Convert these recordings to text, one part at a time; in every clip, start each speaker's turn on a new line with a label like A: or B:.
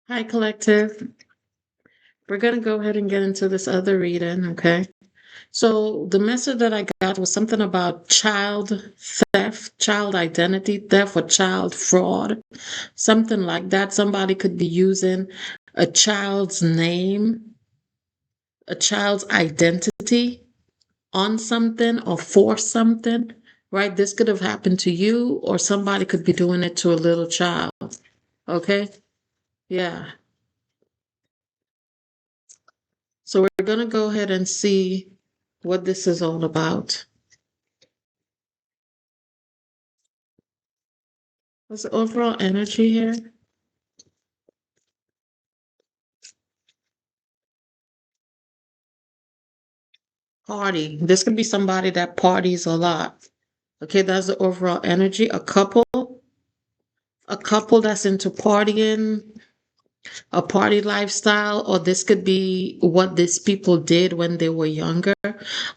A: Hi, collective. We're going to go ahead and get into this other reading, okay? So, the message that I got was something about child theft, child identity theft, or child fraud, something like that. Somebody could be using a child's name, a child's identity on something or for something, right? This could have happened to you, or somebody could be doing it to a little child, okay? Yeah. So we're going to go ahead and see what this is all about. What's the overall energy here? Party. This could be somebody that parties a lot. Okay, that's the overall energy. A couple that's into partying, a party lifestyle, or this could be what these people did when they were younger.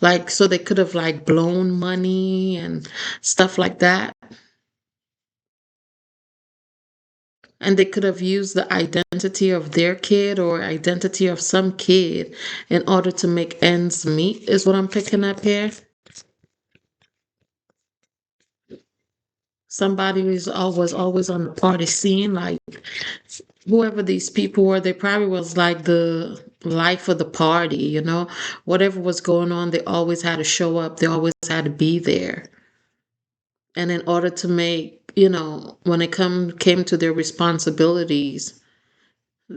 A: Like, so they could have like blown money and stuff like that. And they could have used the identity of their kid or identity of some kid in order to make ends meet, is what I'm picking up here. Somebody was always on the party scene, like whoever these people were, they probably was like the life of the party, whatever was going on, they always had to show up, they always had to be there. And in order to make, when it came to their responsibilities.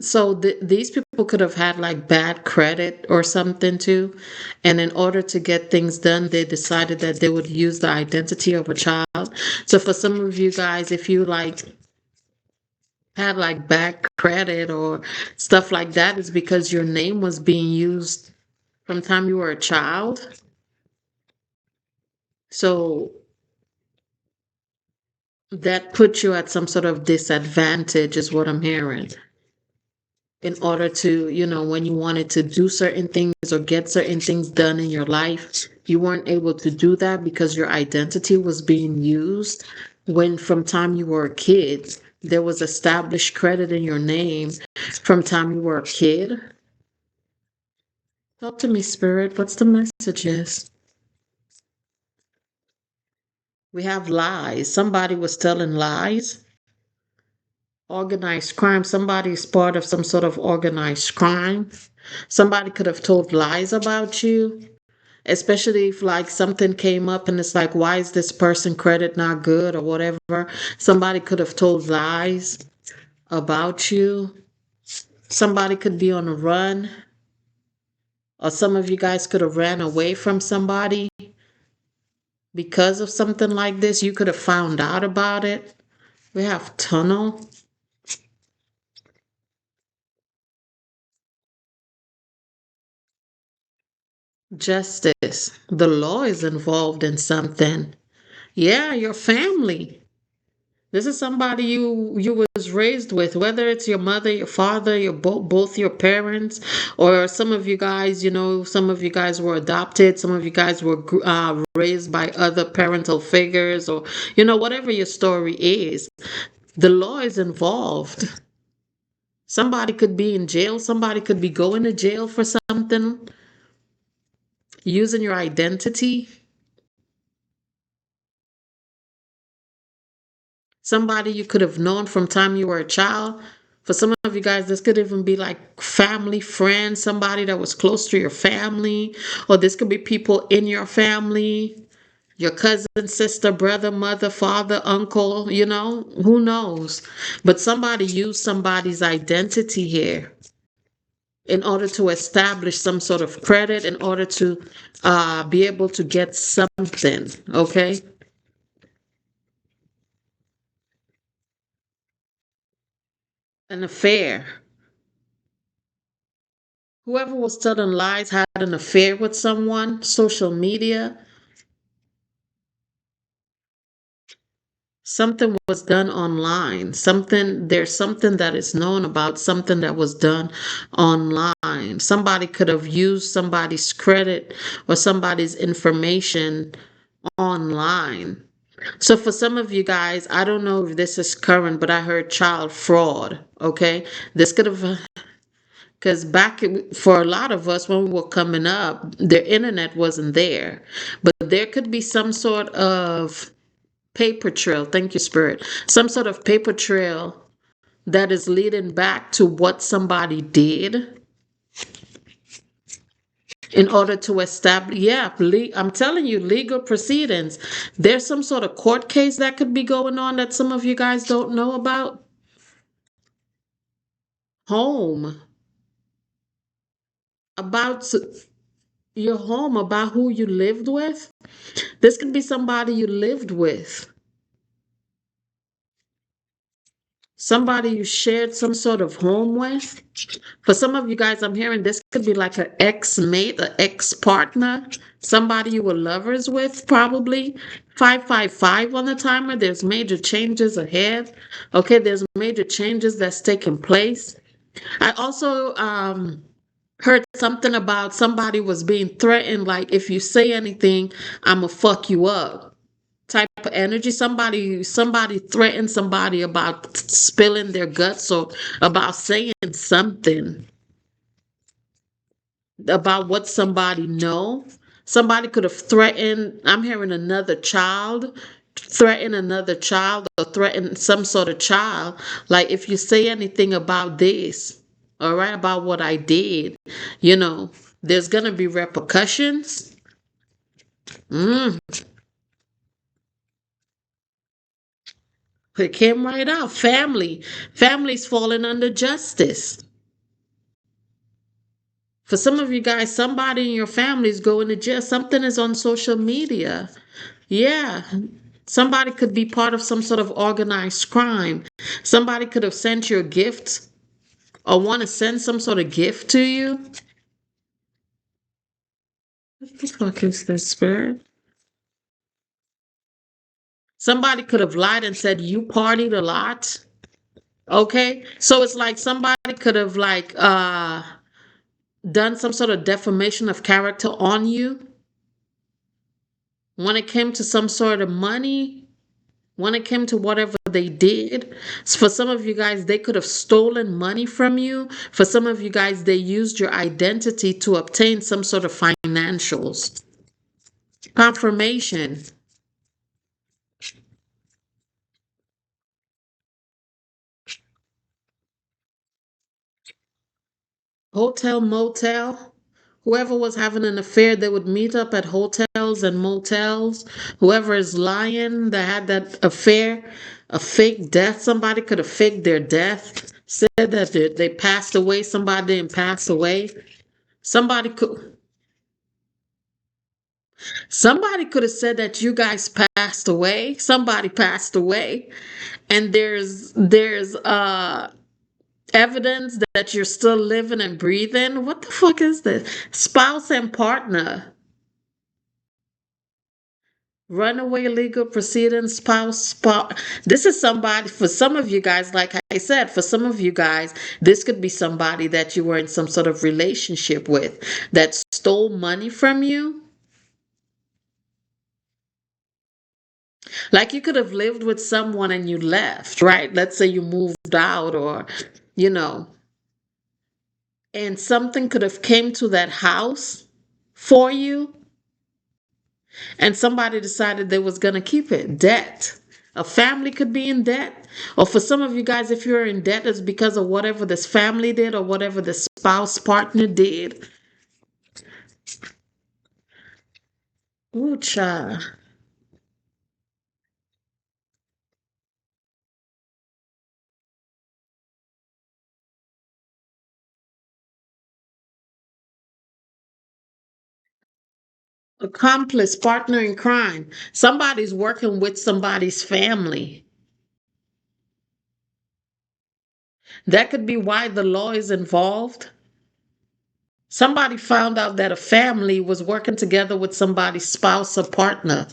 A: So these people could have had like bad credit or something too. And in order to get things done, they decided that they would use the identity of a child. So for some of you guys, if you like had like bad credit or stuff like that, it's because your name was being used from the time you were a child. So that put you at some sort of disadvantage, is what I'm hearing. In order to, when you wanted to do certain things or get certain things done in your life, you weren't able to do that because your identity was being used when from time you were a kid. There was established credit in your name from time you were a kid. Talk to me, spirit. What's the messages? We have lies. Somebody was telling lies. Organized crime. Somebody is part of some sort of organized crime. Somebody could have told lies about you, especially if like something came up and it's like, why is this person credit not good or whatever. Somebody could have told lies about you. Somebody could be on a run, or some of you guys could have ran away from somebody because of something like this. You could have found out about it. We have tunnel. Justice. The law is involved in something. Yeah, your family. This is somebody you was raised with, whether it's your mother, your father, your both your parents, or some of you guys, some of you guys were adopted, some of you guys were raised by other parental figures, or whatever your story is. The law is involved. Somebody could be in jail, somebody could be going to jail for something, using your identity. Somebody you could have known from time you were a child. For some of you guys, this could even be like family, friends, somebody that was close to your family, or this could be people in your family, your cousin, sister, brother, mother, father, uncle, who knows? But somebody used somebody's identity here in order to establish some sort of credit, in order to be able to get something, okay? An affair. Whoever was telling lies had an affair with someone. Social media. Something was done online. There's something that is known about something that was done online. Somebody could have used somebody's credit or somebody's information online. So for some of you guys, I don't know if this is current, but I heard child fraud. Okay, this could have, because for a lot of us when we were coming up, the internet wasn't there, but there could be some sort of paper trail. Thank you, Spirit. Some sort of paper trail that is leading back to what somebody did in order to establish, yeah, I'm telling you, legal proceedings. There's some sort of court case that could be going on that some of you guys don't know about. Home, about your home, about who you lived with. This could be somebody you lived with, somebody you shared some sort of home with. For some of you guys, I'm hearing this could be like an ex-mate, an ex-partner, somebody you were lovers with, probably. 555 on the timer. There's major changes ahead. Okay, there's major changes that's taking place. I also heard something about somebody was being threatened, like if you say anything, I'ma fuck you up. Type of energy. Somebody threatened somebody about spilling their guts or about saying something about what somebody know. Somebody could have threatened, I'm hearing another child, threaten another child or threaten some sort of child. Like if you say anything about this, all right, about what I did, you know, there's gonna be repercussions. Mm, it came right out. Family's falling under justice. For some of you guys, somebody in your family is going to jail. Something is on social media. Yeah. Somebody could be part of some sort of organized crime. Somebody could have sent you a gift or want to send some sort of gift to you. What the fuck is this, Spirit? Somebody could have lied and said you partied a lot. Okay? So it's like somebody could have done some sort of defamation of character on you when it came to some sort of money, when it came to whatever they did. For some of you guys, they could have stolen money from you. For some of you guys, they used your identity to obtain some sort of financials. Confirmation. Hotel, motel. Whoever was having an affair, they would meet up at hotels and motels. Whoever is lying that had that affair, a fake death, somebody could have faked their death, said that they passed away, somebody didn't pass away. Somebody could somebody could have said that you guys passed away. Somebody passed away. And there's evidence that you're still living and breathing. What the fuck is this? Spouse and partner. Runaway legal proceedings, spouse. This is somebody, for some of you guys, like I said, for some of you guys, this could be somebody that you were in some sort of relationship with that stole money from you. Like you could have lived with someone and you left, right? Let's say you moved out or, you know, and something could have came to that house for you and somebody decided they was going to keep it. Debt. A family could be in debt. Or for some of you guys, if you're in debt, it's because of whatever this family did or whatever the spouse partner did. Ooh, child. Accomplice, partner in crime. Somebody's working with somebody's family. That could be why the law is involved. Somebody found out that a family was working together with somebody's spouse or partner.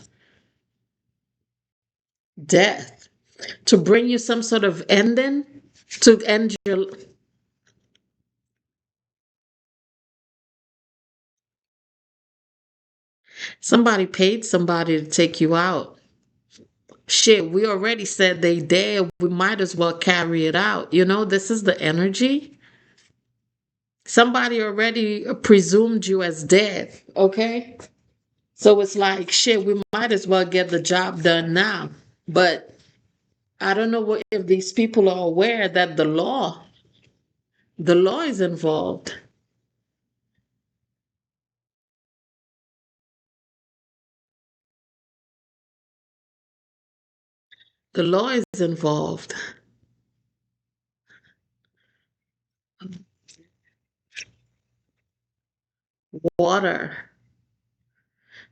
A: Death. To bring you some sort of ending, to end your. Somebody paid somebody to take you out. Shit, we already said they dead. We might as well carry it out. This is the energy. Somebody already presumed you as dead, okay? So it's like, shit, we might as well get the job done now. But I don't know if these people are aware that the law is involved. The law is involved. Water.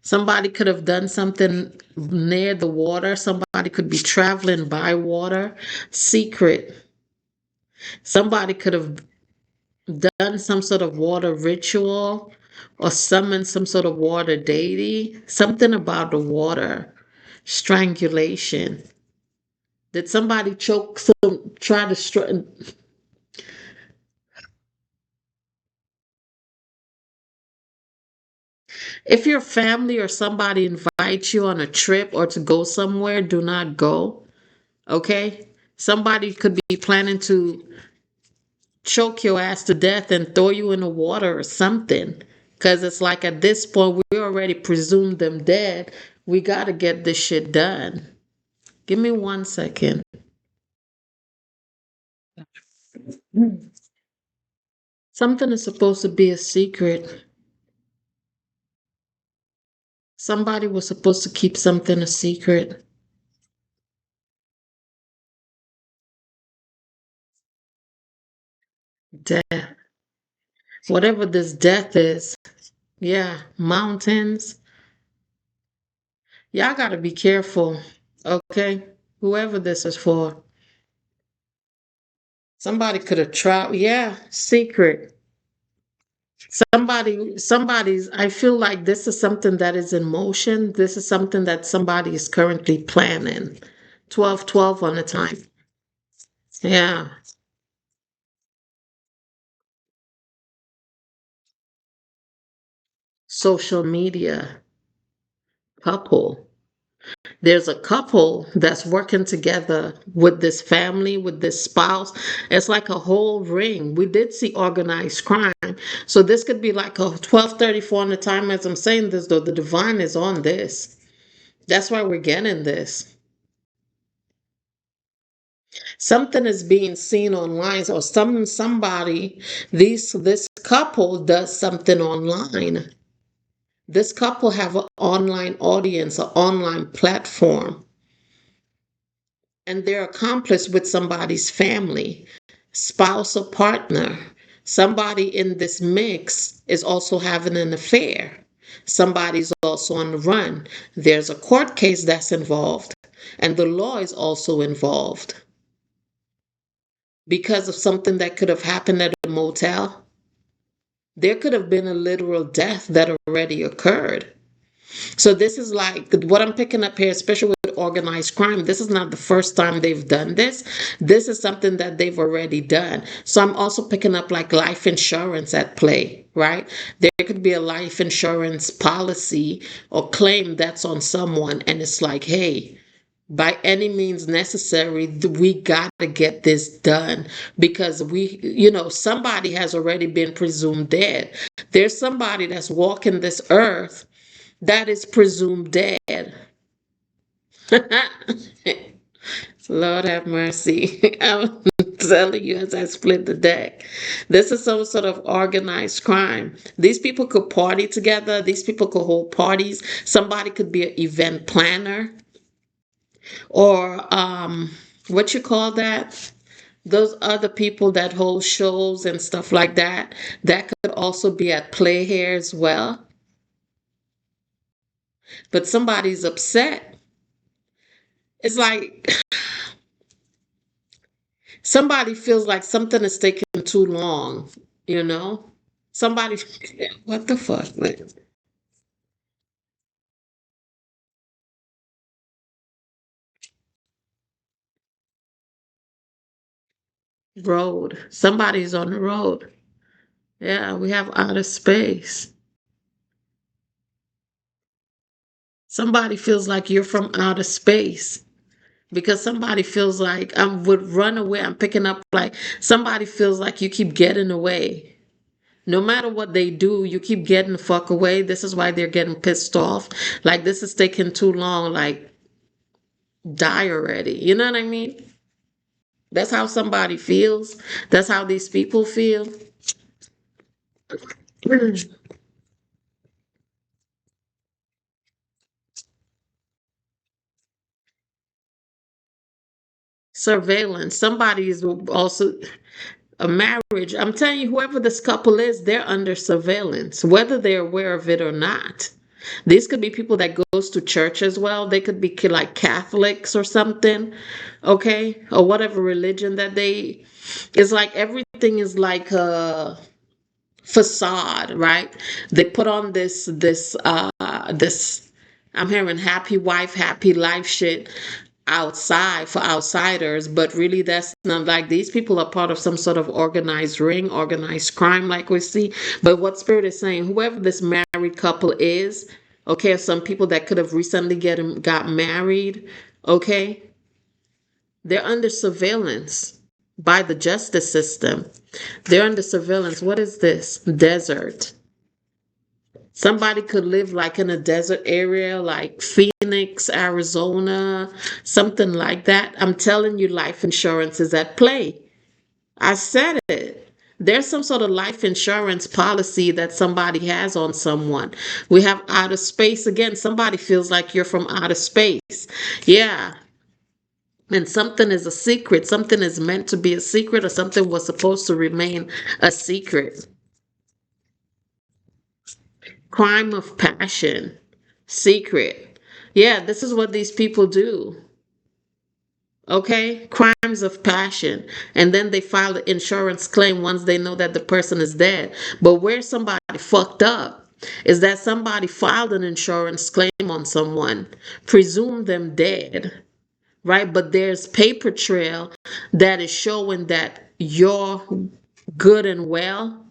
A: Somebody could have done something near the water. Somebody could be traveling by water. Secret. Somebody could have done some sort of water ritual or summoned some sort of water deity. Something about the water. Strangulation. Did somebody choke try to if your family or somebody invites you on a trip or to go somewhere, do not go. Okay? Somebody could be planning to choke your ass to death and throw you in the water or something. Because it's like at this point, we already presumed them dead. We got to get this shit done. Give me 1 second. Something is supposed to be a secret. Somebody was supposed to keep something a secret. Death. Whatever this death is. Yeah, mountains. Y'all got to be careful. Okay? Whoever this is for. Somebody could have tried. Yeah, secret. Somebody's, I feel like this is something that is in motion. This is something that somebody is currently planning. 12, 12 on the time. Yeah. Social media. Couple. There's a couple that's working together with this family, with this spouse. It's like a whole ring. We did see organized crime. So this could be like a 12:34 on the time as I'm saying this, though. The divine is on this. That's why we're getting this. Something is being seen online, or somebody, this couple does something online. This couple have an online audience, an online platform, and they're accomplice with somebody's family, spouse or partner. Somebody in this mix is also having an affair. Somebody's also on the run. There's a court case that's involved, and the law is also involved because of something that could have happened at a motel. There could have been a literal death that already occurred. So this is like what I'm picking up here, especially with organized crime. This is not the first time they've done this. This is something that they've already done. So I'm also picking up like life insurance at play, right? There could be a life insurance policy or claim that's on someone, and it's like, hey, by any means necessary, we got to get this done because somebody has already been presumed dead. There's somebody that's walking this earth that is presumed dead. Lord have mercy. I'm telling you as I split the deck. This is some sort of organized crime. These people could party together. These people could hold parties. Somebody could be an event planner or what you call that? Those other people that hold shows and stuff like that. That could also be at play here as well. But somebody's upset. It's like somebody feels like something is taking too long, you know? Somebody, what the fuck, man? Road. Somebody's on the road. Yeah, we have outer space. Somebody feels like you're from outer space. because somebody feels like I would run away. I'm picking up like somebody feels like you keep getting away. No matter what they do, you keep getting the fuck away. This is why they're getting pissed off. Like this is taking too long. Like die already. You know what I mean? That's how somebody feels. That's how these people feel. Surveillance. Somebody is also a marriage. I'm telling you, whoever this couple is, they're under surveillance, whether they're aware of it or not. These could be people that goes to church as well. They could be like Catholics or something, okay, or whatever religion that they. It's like everything is like a facade, right? They put on this. I'm hearing happy wife, happy life shit outside for outsiders, but really that's not like these people are part of some sort of organized ring, organized crime, like we see. But what Spirit is saying, whoever this married couple is, okay, some people that could have recently got married, okay, they're under surveillance by the justice system. They're under surveillance. What is this? Desert. Somebody could live like in a desert area like Phoenix, Arizona, something like that. I'm telling you, life insurance is at play. I said it. There's some sort of life insurance policy that somebody has on someone. We have outer space. Again, somebody feels like you're from outer space. Yeah. And something is a secret. Something is meant to be a secret, or something was supposed to remain a secret. Crime of passion, secret. Yeah, this is what these people do. Okay, crimes of passion. And then they file an insurance claim once they know that the person is dead. But where somebody fucked up is that somebody filed an insurance claim on someone, presumed them dead, right? But there's paper trail that is showing that you're good and well.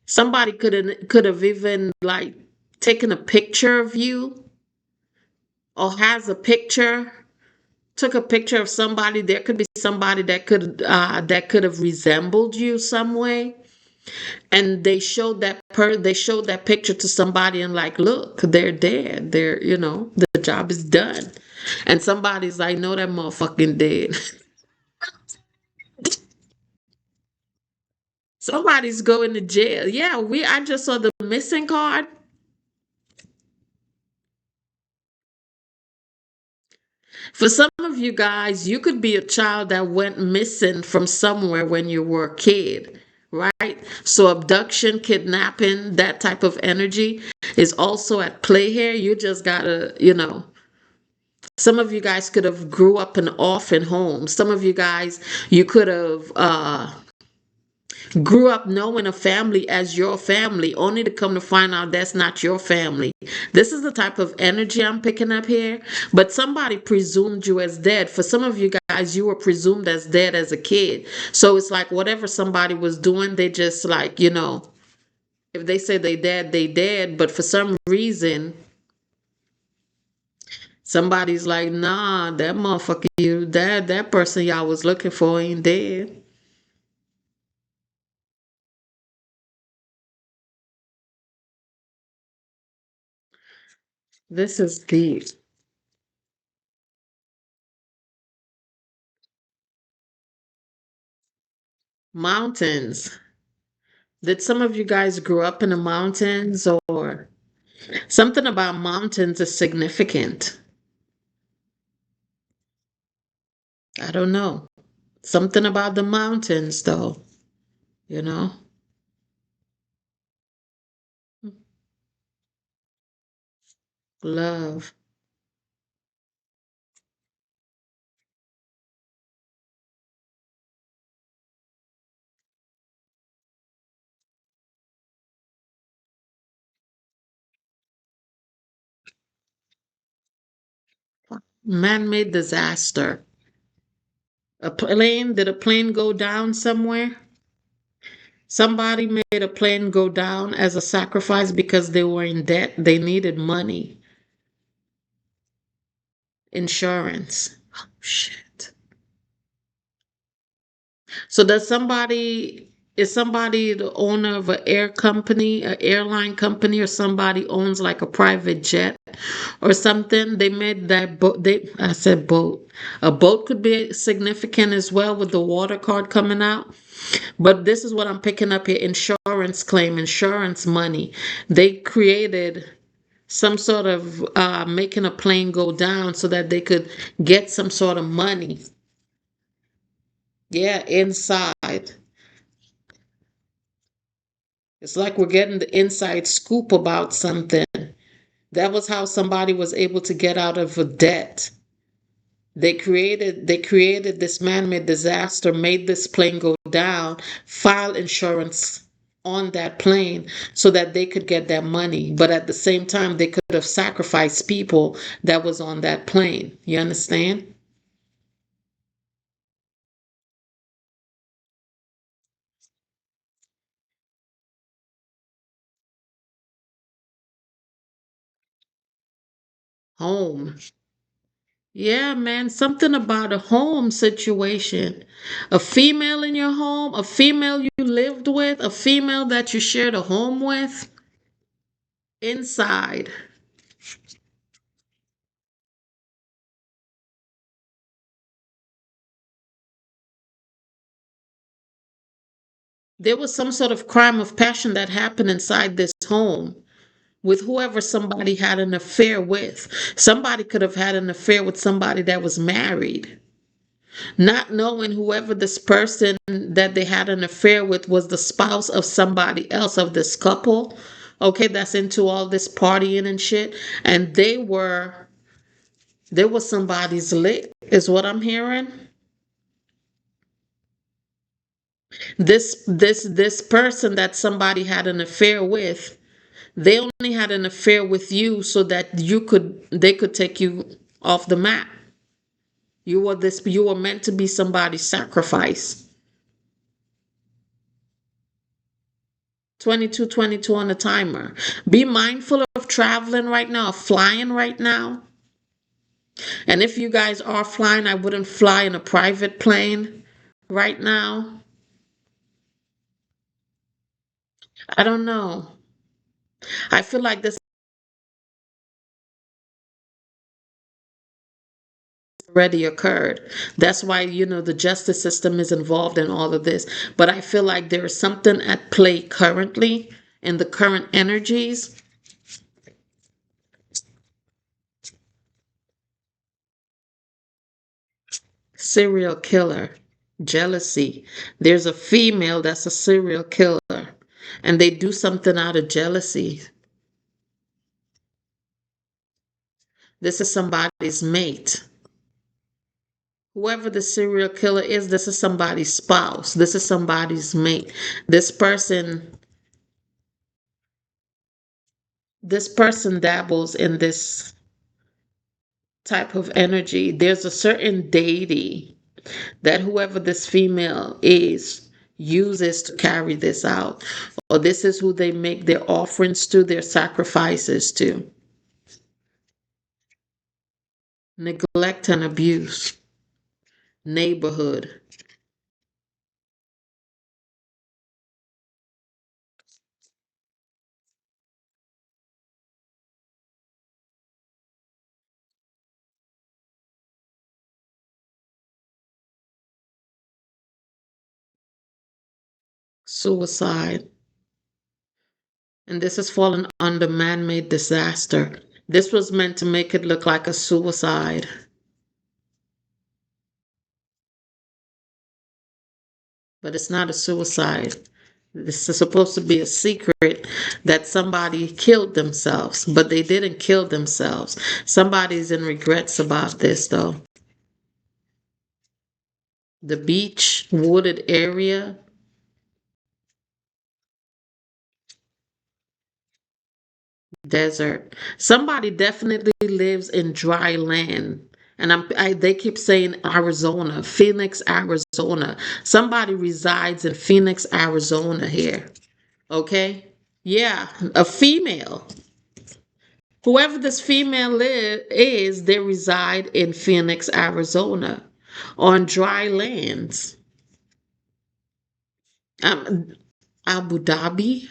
A: Somebody could have even like taken a picture of you, or has a picture, took a picture of somebody. There could be somebody that could have resembled you some way, and they showed that picture to somebody and like, look, they're dead. They're, the job is done. And somebody's like, no, that motherfucking dead. Somebody's going to jail. Yeah, I just saw the missing card. For some of you guys, you could be a child that went missing from somewhere when you were a kid, right? So abduction, kidnapping, that type of energy is also at play here. You just gotta, some of you guys could have grew up in orphan homes. Some of you guys, you could have grew up knowing a family as your family, only to come to find out that's not your family. This is the type of energy I'm picking up here. But somebody presumed you as dead. For some of you guys, you were presumed as dead as a kid. So it's like whatever somebody was doing, they just like, if they say they dead, they dead. But for some reason, somebody's like, nah, that motherfucker, that person y'all was looking for ain't dead. This is deep. Mountains. Did some of you guys grow up in the mountains, or something about mountains is significant? I don't know. Something about the mountains, though, you know? Love. Man-made disaster. Did a plane go down somewhere? Somebody made a plane go down as a sacrifice because they were in debt. They needed money. Insurance. Oh, shit. So is somebody the owner of an air company, an airline company, or somebody owns like a private jet or something? They made that boat. I said boat. A boat could be significant as well with the water card coming out. But this is what I'm picking up here: insurance claim, insurance money. They created some sort of making a plane go down so that they could get some sort of money. Yeah, inside. It's like we're getting the inside scoop about something. That was how somebody was able to get out of a debt. They created this man-made disaster, made this plane go down, filed insurance on that plane so that they could get their money. But at the same time, they could have sacrificed people that was on that plane. You understand? Home. Yeah, man, something about a home situation. A female in your home, a female you lived with, a female that you shared a home with. Inside. There was some sort of crime of passion that happened inside this home with whoever somebody had an affair with. Somebody could have had an affair with somebody that was married, not knowing whoever this person that they had an affair with was the spouse of somebody else, of this couple. Okay, that's into all this partying and shit. And they were somebody's lick, is what I'm hearing. This person that somebody had an affair with, they only had an affair with you so that they could take you off the map. You were meant to be somebody's sacrifice. 2222 on the timer. Be mindful of traveling right now, of flying right now. And if you guys are flying, I wouldn't fly in a private plane right now. I don't know. I feel like this already occurred. That's why, the justice system is involved in all of this. But I feel like there is something at play currently in the current energies. Serial killer, jealousy. There's a female that's a serial killer, and they do something out of jealousy. This is somebody's mate. Whoever the serial killer is, this is somebody's spouse. This is somebody's mate. This person, this person dabbles in this type of energy. There's a certain deity that whoever this female is uses to carry this out. Or this is who they make their offerings to, their sacrifices to. Neglect and abuse. Neighborhood. Suicide. And this has fallen under man-made disaster. This was meant to make it look like a suicide. But it's not a suicide. This is supposed to be a secret that somebody killed themselves, but they didn't kill themselves. Somebody's in regrets about this, though. The beach, wooded area, desert. Somebody definitely lives in dry land. And they keep saying Arizona, Phoenix, Arizona. Somebody resides in Phoenix, Arizona here. Okay? Yeah, a female. Whoever this female is, they reside in Phoenix, Arizona, on dry lands. Um, Abu Dhabi.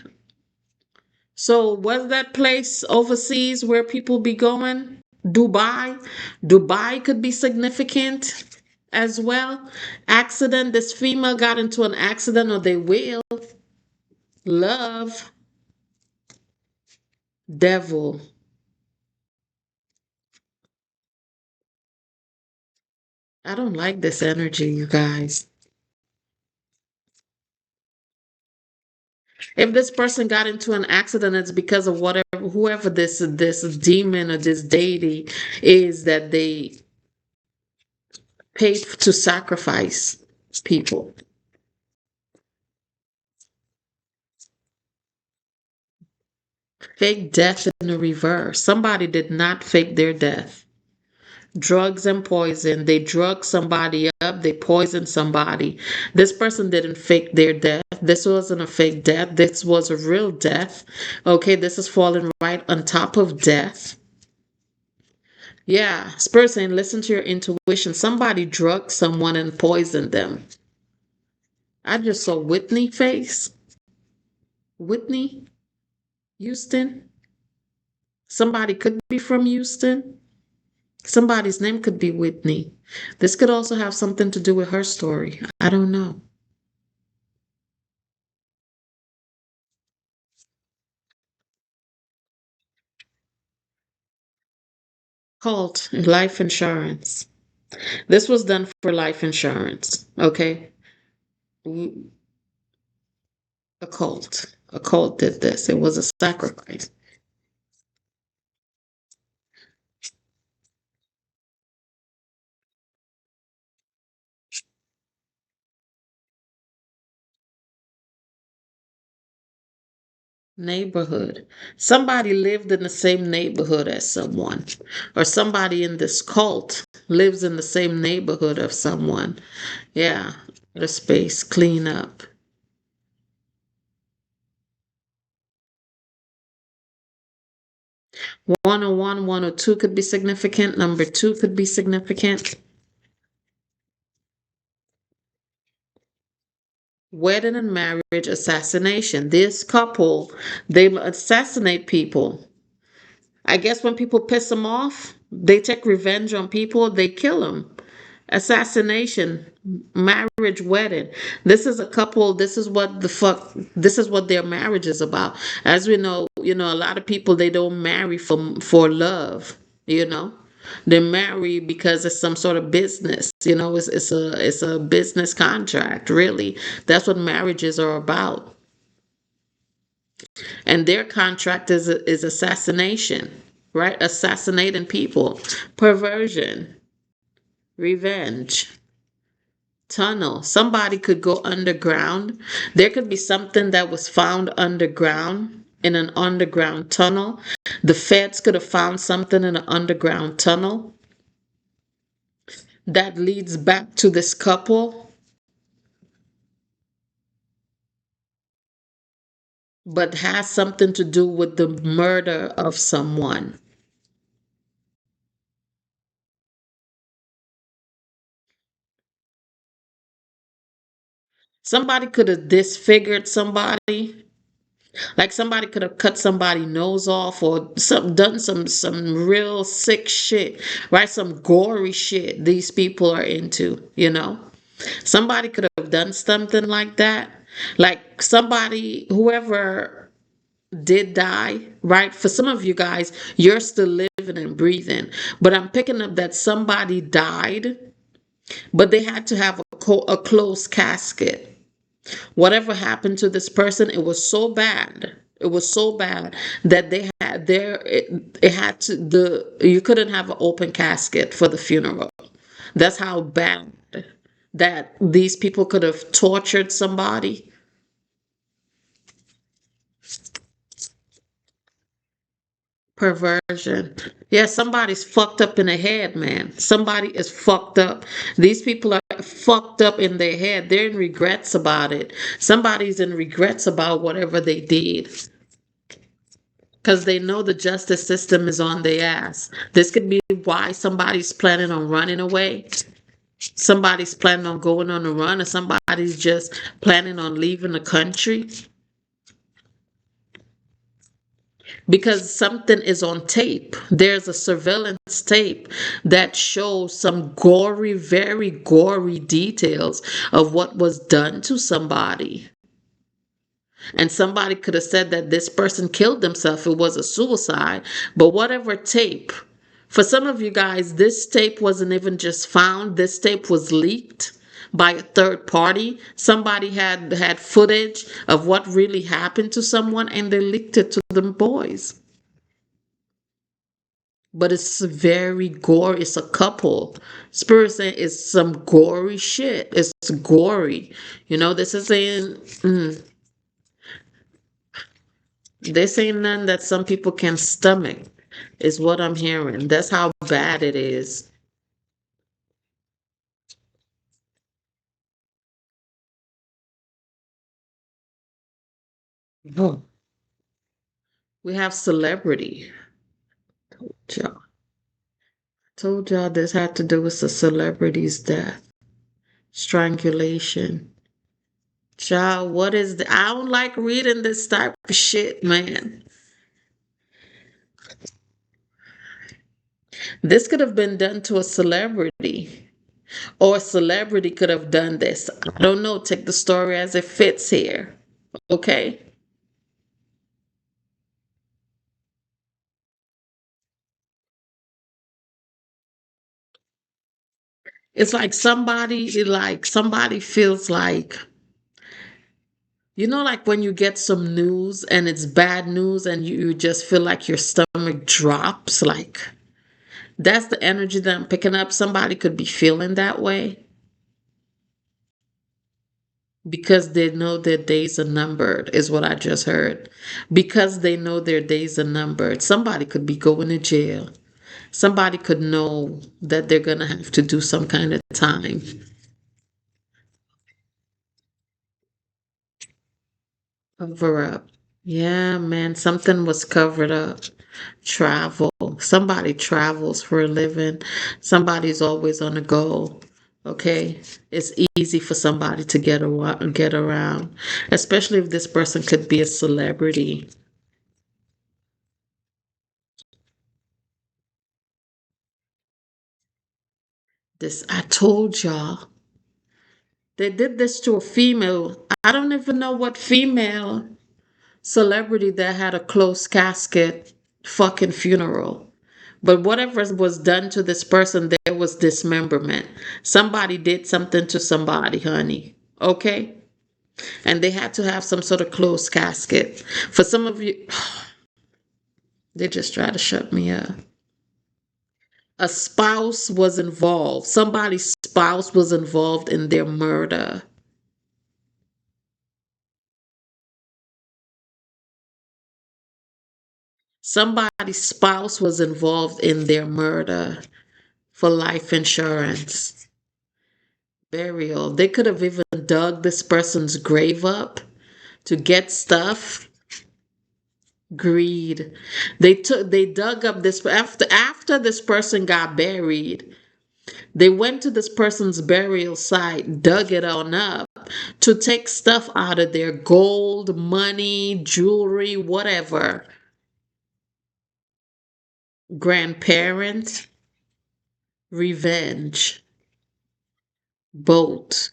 A: So was that place overseas where people be going? Dubai. Dubai could be significant as well. Accident. This female got into an accident, or they will. Love. Devil. I don't like this energy, you guys. If this person got into an accident, it's because of whatever, whoever this demon or this deity is that they paid to sacrifice people. Fake death in the reverse. Somebody did not fake their death. Drugs and poison. They drug somebody up. They poisoned somebody. This person didn't fake their death. This wasn't a fake death. This was a real death. Okay, this is falling right on top of death. Yeah, Spirit saying, listen to your intuition. Somebody drugged someone and poisoned them. I just saw Whitney face. Whitney Houston. Somebody could be from Houston. Somebody's name could be Whitney. This could also have something to do with her story. I don't know. Cult life insurance. This was done for life insurance. Okay. A cult. A cult did this. It was a sacrifice. Neighborhood. Somebody lived in the same neighborhood as someone, or somebody in this cult lives in the same neighborhood of someone. Yeah, the space clean up. 101, 102 could be significant. Number two could be significant. Wedding and marriage assassination. This couple, they assassinate people. I guess when people piss them off, they take revenge on people, they kill them. Assassination, marriage, wedding. This is a couple, this is what the fuck, this is what their marriage is about. As we know, a lot of people, they don't marry for love, you know. They marry because it's some sort of business, it's a business contract, really. That's what marriages are about. And their contract is assassination, right? Assassinating people, perversion, revenge, tunnel. Somebody could go underground. There could be something that was found underground in an underground tunnel. The feds could have found something in an underground tunnel that leads back to this couple, but has something to do with the murder of someone. Somebody could have disfigured somebody. Like somebody could have cut somebody's nose off, or done some real sick shit, right? Some gory shit these people are into. Somebody could have done something like that. Like somebody, whoever did die, right? For some of you guys, you're still living and breathing. But I'm picking up that somebody died, but they had to have a closed casket. Whatever happened to this person, it was so bad. It was so bad that they had it had to the you couldn't have an open casket for the funeral. That's how bad that these people could have tortured somebody. Perversion. Yeah, somebody's fucked up in the head, man. Somebody is fucked up. These people are fucked up in their head. They're in regrets about it. Somebody's in regrets about whatever they did. because they know the justice system is on their ass. This could be why somebody's planning on running away. Somebody's planning on going on a run, or somebody's just planning on leaving the country because something is on tape. There's a surveillance tape that shows some gory, very gory details of what was done to somebody. And somebody could have said that this person killed themselves. It was a suicide. But whatever tape, for some of you guys, this tape wasn't even just found. This tape was leaked by a third party. Somebody had footage of what really happened to someone and they leaked it to them boys. But it's very gory. It's a couple. Spirit saying it's some gory shit. It's gory. This is saying this ain't none that some people can stomach, is what I'm hearing. That's how bad it is. Oh, we have celebrity. Y'all. Told y'all this had to do with the celebrity's death. Strangulation. Child, what is the I don't like reading this type of shit, man. This could have been done to a celebrity. Or a celebrity could have done this. I don't know. Take the story as it fits here. Okay? It's like somebody feels like, like when you get some news and it's bad news and you just feel like your stomach drops. Like that's the energy that I'm picking up. Somebody could be feeling that way because they know their days are numbered, is what I just heard. Because they know their days are numbered. Somebody could be going to jail. Somebody could know that they're going to have to do some kind of time. Cover up. Yeah, man, something was covered up. Travel. Somebody travels for a living. Somebody's always on the go. Okay? It's easy for somebody to get around, especially if this person could be a celebrity. This I told y'all. They did this to a female. I don't even know what female celebrity that had a closed casket fucking funeral. But whatever was done to this person, there was dismemberment. Somebody did something to somebody, honey. Okay? And they had to have some sort of closed casket. For some of you, they just try to shut me up. A spouse was involved. Somebody's spouse was involved in their murder. Somebody's spouse was involved in their murder for life insurance. Burial. They could have even dug this person's grave up to get stuff. Greed. They dug up this after this person got buried. They went to this person's burial site, dug it on up to take stuff out of there, gold, money, jewelry, whatever. Grandparent, revenge, boat,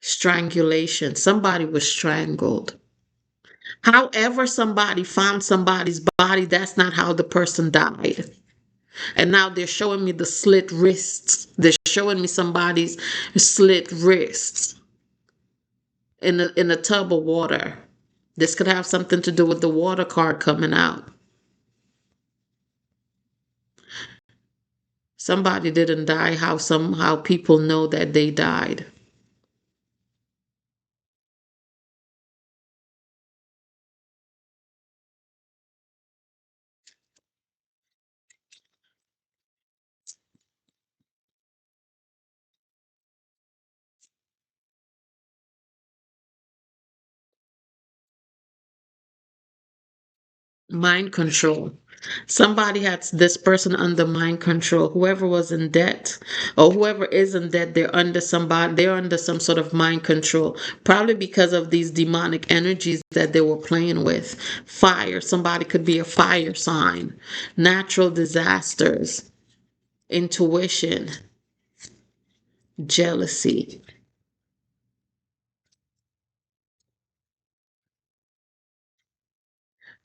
A: strangulation. Somebody was strangled. However, somebody found somebody's body, that's not how the person died. And now they're showing me the slit wrists. They're showing me somebody's slit wrists in a tub of water. This could have something to do with the water card coming out. Somebody didn't die how somehow people know that they died. Mind control. Somebody had this person under mind control. Whoever was in debt or whoever is in debt, they're under some sort of mind control. Probably because of these demonic energies that they were playing with. Fire. Somebody could be a fire sign. Natural disasters. Intuition. Jealousy.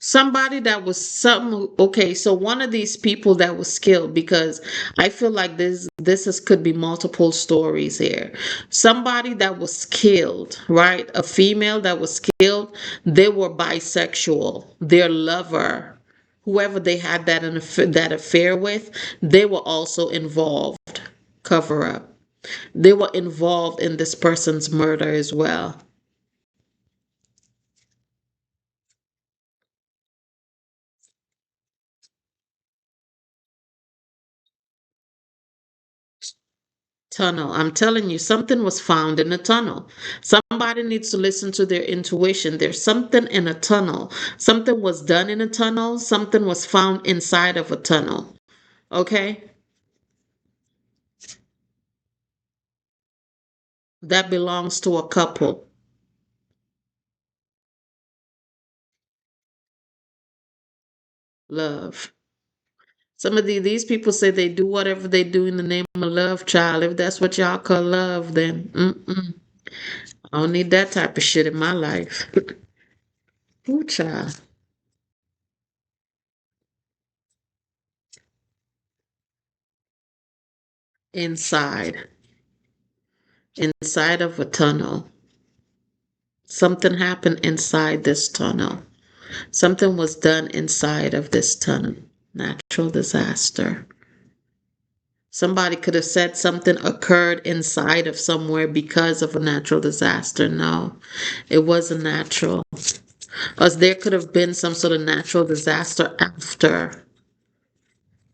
A: Somebody that was some okay, so one of these people that was skilled, because I feel like this is could be multiple stories here. Somebody that was skilled, right? A female that was skilled, they were bisexual. Their lover, whoever they had that affair with, they were also involved. Cover up. They were involved in this person's murder as well. Tunnel. I'm telling you, something was found in a tunnel. Somebody needs to listen to their intuition. There's something in a tunnel. Something was done in a tunnel. Something was found inside of a tunnel. Okay? That belongs to a couple. Love. Some of these people say they do whatever they do in the name of love, child. If that's what y'all call love, then I don't need that type of shit in my life. Ooh, child. Inside. Inside of a tunnel. Something happened inside this tunnel. Something was done inside of this tunnel. Natural disaster. Somebody could have said something occurred inside of somewhere because of a natural disaster. No, it wasn't natural. Because there could have been some sort of natural disaster after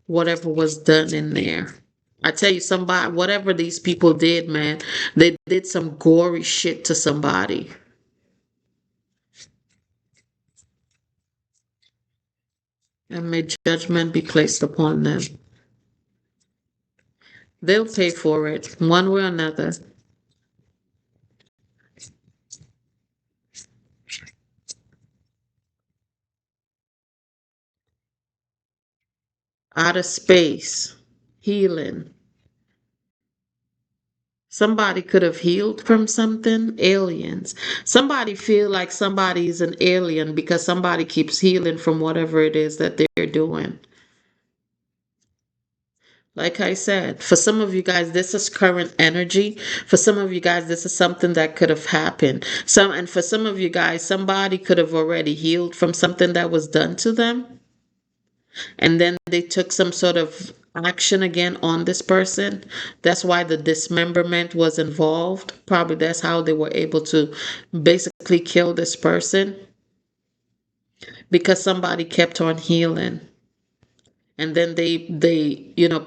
A: whatever was done in there. I tell you, somebody, whatever these people did, man, they did some gory shit to somebody. And may judgment be placed upon them. They'll pay for it one way or another. Outer space, healing. Somebody could have healed from something. Aliens. Somebody feel like somebody is an alien because somebody keeps healing from whatever it is that they're doing. Like I said, for some of you guys, this is current energy. For some of you guys, this is something that could have happened. And for some of you guys, somebody could have already healed from something that was done to them. And then they took some sort of action again on this person. That's why the dismemberment was involved. Probably that's how they were able to basically kill this person, because somebody kept on healing. And then they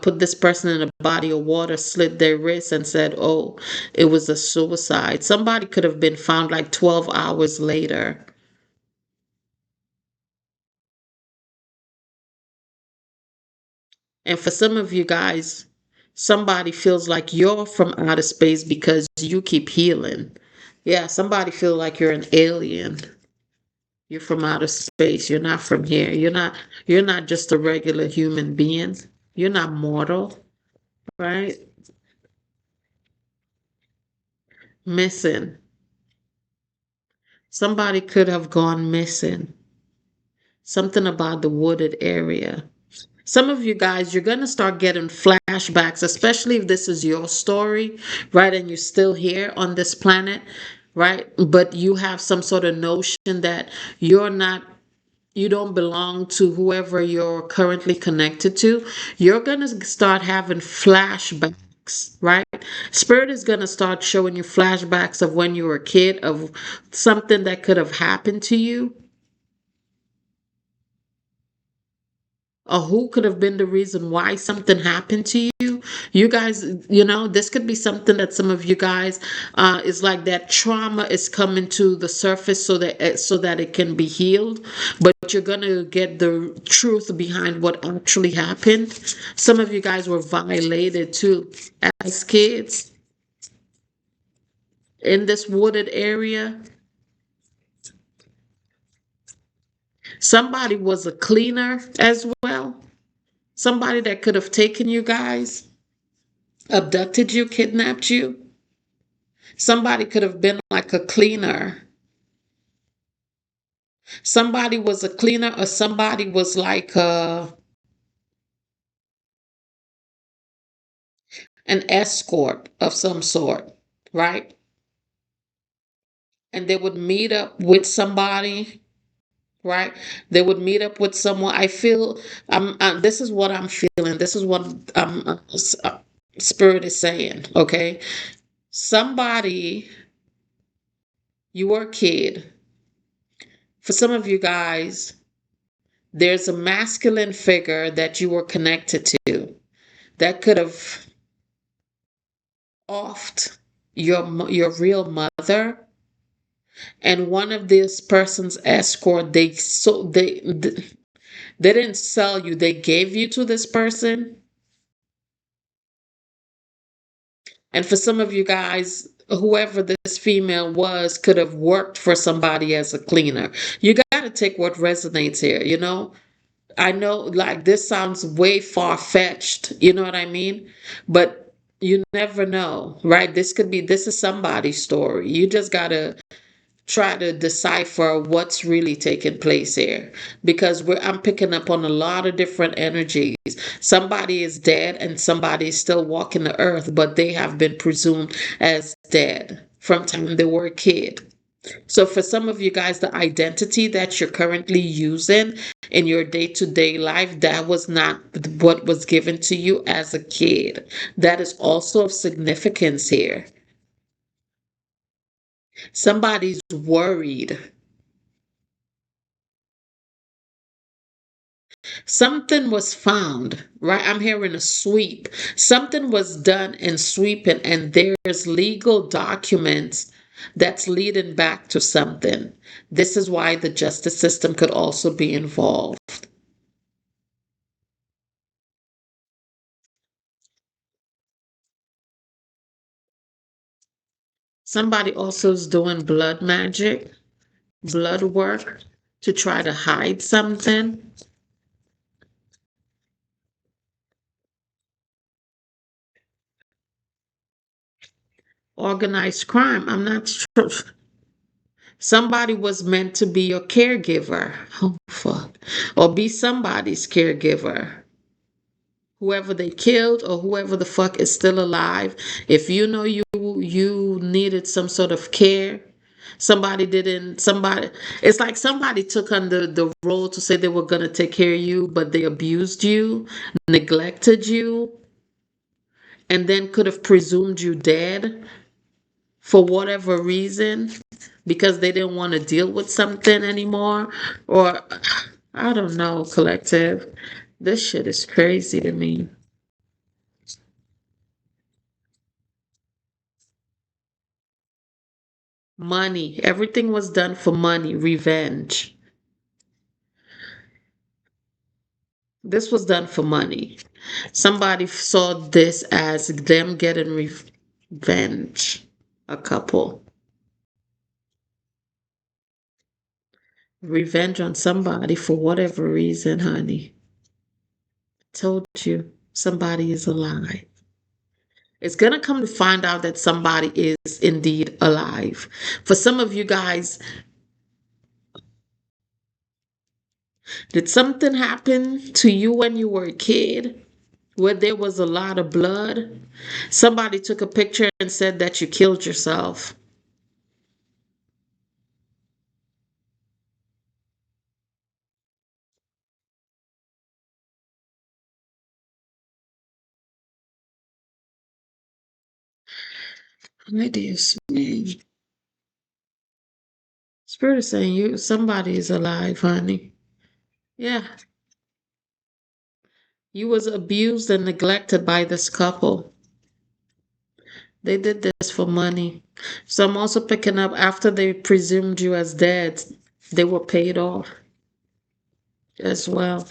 A: put this person in a body of water, slit their wrists, and said, oh, it was a suicide. Somebody could have been found like 12 hours later. And for some of you guys, somebody feels like you're from outer space because you keep healing. Yeah, somebody feel like you're an alien. You're from outer space. You're not from here. You're not just a regular human being. You're not mortal, right? Missing. Somebody could have gone missing. Something about the wooded area. Some of you guys, you're going to start getting flashbacks, especially if this is your story, right? And you're still here on this planet, right? But you have some sort of notion that you don't belong to whoever you're currently connected to. You're going to start having flashbacks, right? Spirit is going to start showing you flashbacks of when you were a kid, of something that could have happened to you, or who could have been the reason why something happened to you. you guys, this could be something that some of you guys is like that trauma is coming to the surface so that it can be healed, but you're gonna get the truth behind what actually happened. Some of you guys were violated too as kids in this wooded area. Somebody was a cleaner as well. Somebody that could have taken you guys, abducted you, kidnapped you. Somebody could have been like a cleaner. Somebody was a cleaner, or somebody was like an escort of some sort, right? And they would meet up with somebody, right? They would meet up with someone. I feel this is what I'm feeling. This is what spirit is saying. Okay, somebody, you were a kid. For some of you guys, there's a masculine figure that you were connected to that could have offed your real mother, and one of this person's escort, they didn't sell you, they gave you to this person. And for some of you guys, whoever this female was could have worked for somebody as a cleaner. You got to take what resonates here. I know, like, this sounds way far-fetched, you know what I mean? But you never know, right? This is somebody's story. You just gotta try to decipher what's really taking place here, because I'm picking up on a lot of different energies. Somebody is dead and somebody is still walking the earth, but they have been presumed as dead from time they were a kid. So for some of you guys, the identity that you're currently using in your day-to-day life, that was not what was given to you as a kid. That is also of significance here. Somebody's worried. Something was found, right? I'm hearing a sweep. Something was done in sweeping, and there's legal documents that's leading back to something. This is why the justice system could also be involved. Somebody also is doing blood magic, blood work to try to hide something. Organized crime. I'm not sure. Somebody was meant to be your caregiver. Oh, fuck. Or be somebody's caregiver. Whoever they killed or whoever the fuck is still alive. If you know you needed some sort of care, somebody it's like somebody took on the role to say they were going to take care of you, but they abused you, neglected you, and then could have presumed you dead for whatever reason, because they didn't want to deal with something anymore. Or I don't know, collective. This shit is crazy to me. Money. Everything was done for money, revenge. This was done for money. Somebody saw this as them getting revenge. A couple. Revenge on somebody for whatever reason, honey. Told you, somebody is alive. It's going to come to find out that somebody is indeed alive. For some of you guys, did something happen to you when you were a kid where there was a lot of blood? Somebody took a picture and said that you killed yourself. My dear sweet. Spirit is saying somebody is alive, honey. Yeah. You was abused and neglected by this couple. They did this for money. So I'm also picking up after they presumed you as dead, they were paid off as well.